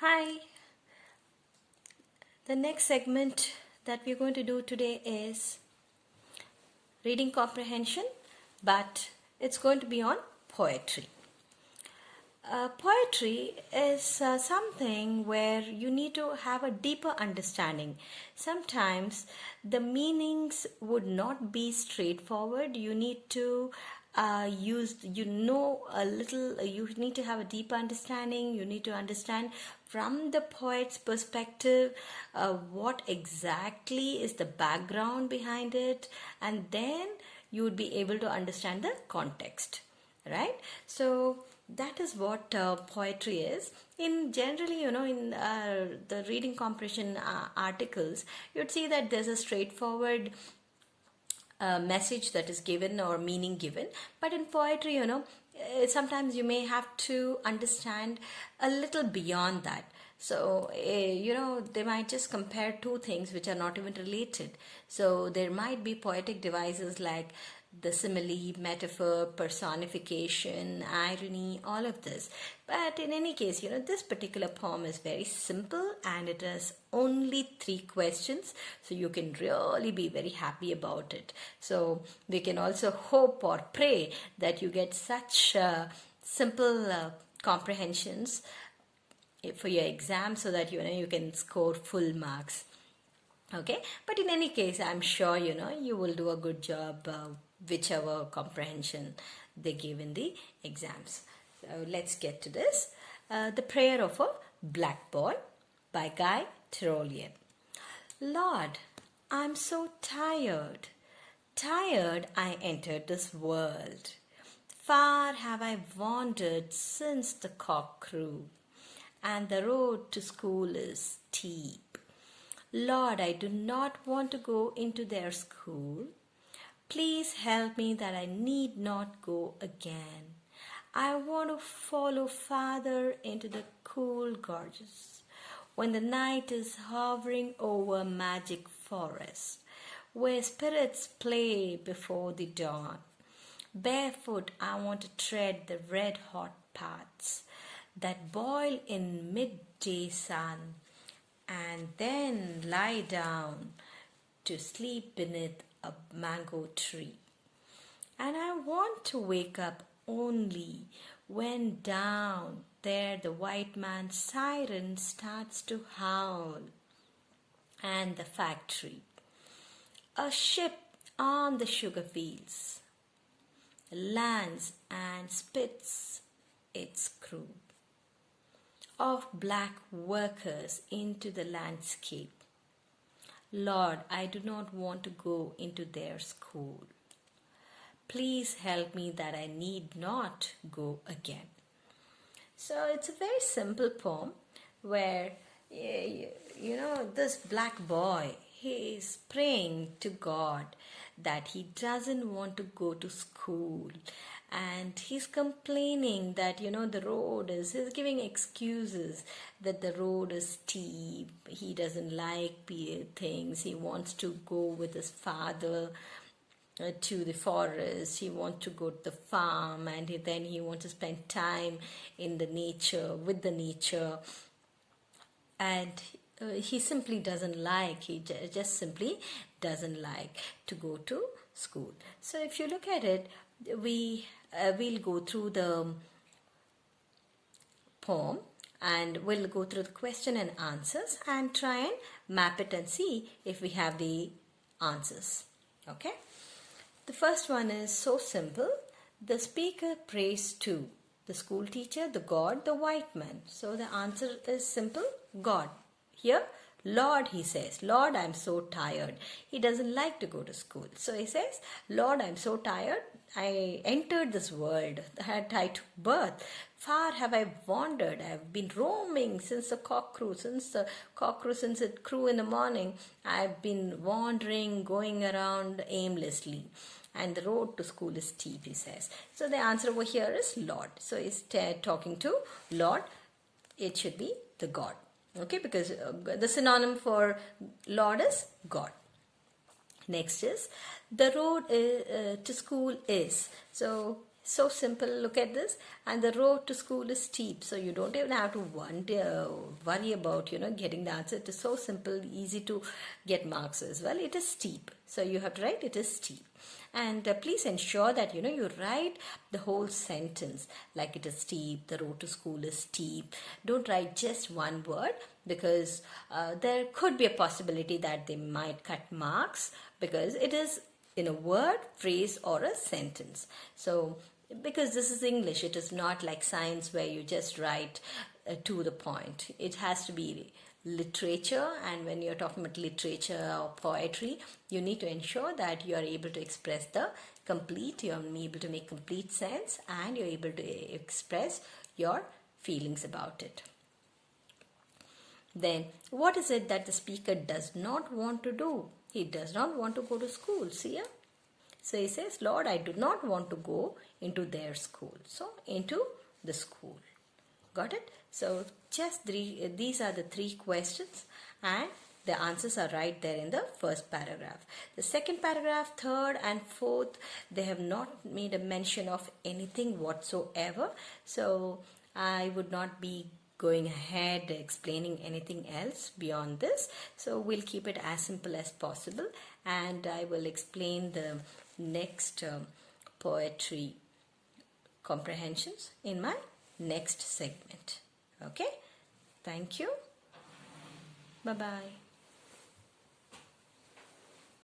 Hi, the next segment that we're going to do today is reading comprehension, but it's going to be on poetry. Poetry is something where you need to have a deeper understanding. Sometimes the meanings would not be straightforward. You need to a little, you need to have a deeper understanding. You need to understand from the poet's perspective what exactly is the background behind it, and then you would be able to understand the context, right? So that is what poetry is. In generally, in the reading comprehension articles, you'd see that there's a straightforward message that is given or meaning given, but in poetry, sometimes you may have to understand a little beyond that. So they might just compare two things which are not even related. So there might be poetic devices like the simile, metaphor, personification, irony, all of this. But in any case, this particular poem is very simple and it has only 3 questions. So you can really be very happy about it. So we can also hope or pray that you get such simple comprehensions for your exam so that you can score full marks. Okay, but in any case, I'm sure you will do a good job whichever comprehension they give in the exams. So let's get to this. The Prayer of a Black Boy by Guy Tyrolean. Lord, I'm so tired. Tired I entered this world. Far have I wandered since the cock crew, and the road to school is steep. Lord, I do not want to go into their school. Please help me that I need not go again. I want to follow Father into the cool gorges when the night is hovering over magic forest, where spirits play before the dawn. Barefoot, I want to tread the red-hot paths that boil in midday sun, and then lie down to sleep beneath a mango tree. And I want to wake up only when down there the white man's siren starts to howl, and the factory, a ship on the sugar fields, lands and spits its crew of black workers into the landscape. Lord, I do not want to go into their school. Please help me that I need not go again. So it's a very simple poem where, this black boy, he is praying to God that he doesn't want to go to school, and he's complaining that the road is, he's giving excuses that the road is steep, he doesn't like things, he wants to go with his father to the forest, he wants to go to the farm, and then he wants to spend time in the nature, with the nature, and he simply doesn't like, just simply doesn't like to go to school. So if you look at it, we'll go through the poem and we'll go through the question and answers and try and map it and see if we have the answers. Okay? The first one is so simple. The speaker prays to the school teacher, the God, the white man. So the answer is simple, God. Here, Lord, he says, Lord, I'm so tired. He doesn't like to go to school. So he says, Lord, I'm so tired. I entered this world. I took birth. Far have I wandered. I've been roaming since the cock crew. Since it crew in the morning, I've been wandering, going around aimlessly. And the road to school is steep, he says. So the answer over here is Lord. So he's talking to Lord. It should be the God. Okay, because the synonym for Lord is God. Next is the road to school is. So So simple, look at this. And the road to school is steep, so you don't even have to worry about getting the answer. It is so simple, easy to get marks as well. It is steep, so you have to write it is steep. And please ensure that you write the whole sentence, like it is steep, the road to school is steep. Don't write just one word, because there could be a possibility that they might cut marks, because it is in a word, phrase, or a sentence. So because this is English, it is not like science where you just write to the point. It has to be literature, and when you're talking about literature or poetry, you need to ensure that you are able to express the complete, you're able to make complete sense, and you're able to express your feelings about it. Then, what is it that the speaker does not want to do? He does not want to go to school. See here? So he says, Lord, I do not want to go into their school. So, into the school. Got it? So, just these are the 3 questions, and the answers are right there in the first paragraph. The second paragraph, third and fourth, they have not made a mention of anything whatsoever. So, I would not be going ahead explaining anything else beyond this. So we'll keep it as simple as possible, and I will explain the next poetry comprehensions in my next segment. Okay, thank you. Bye bye.